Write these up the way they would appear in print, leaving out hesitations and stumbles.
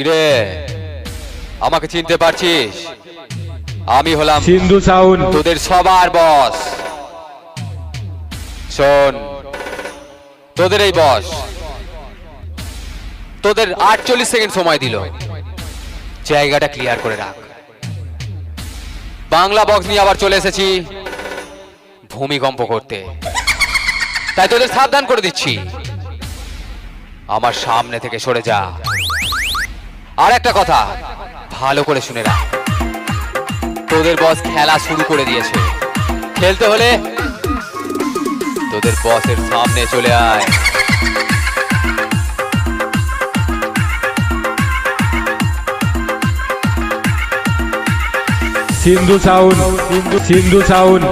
কিরে, আমাকে চিনতে পারছিস? আমি হলাম সিন্ধু সাউন্ড। তোদের সবার বস। শোন, তোদের এই বস তোদের 48 সেকেন্ড সময় দিল, জায়গাটা ক্লিয়ার করে রাখ। বাংলা বক্স নিয়ে আবার চলে এসেছি ভূমিকম্প করতে, তাই তোদের সাবধান করে দিচ্ছি, আমার সামনে থেকে সরে যা। আর একটা কথা ভালো করে শুনে রাখ, তোদের বস খেলা শুরু করে দিয়েছে। খেলতে হলে তোদের বসের সামনে চলে আয়। Sindhu sound, Sindhu sound.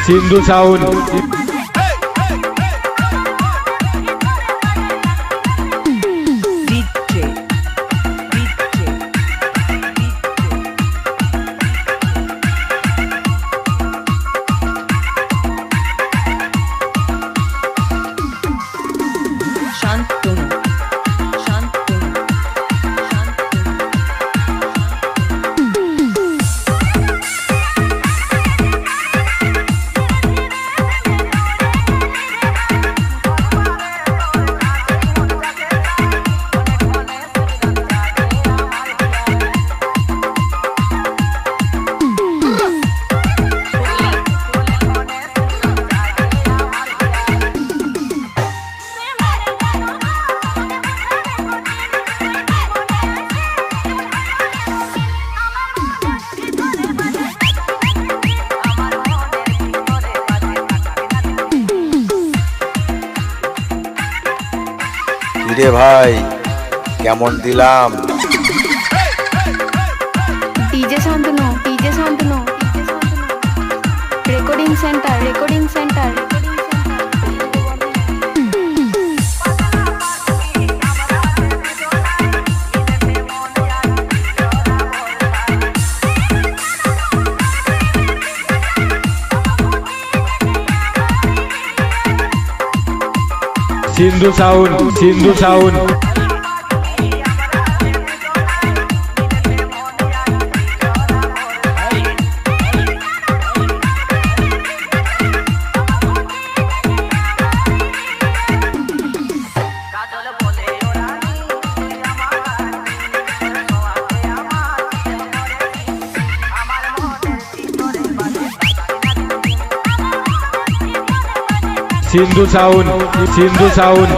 Sindhu sound. রে ভাই, কেমন দিলাম? DJ Shantanu, DJ Shantanu, recording centre, recording centre. Sindhu sound, Sindhu sound. Sindhu sound, Sindhu sound.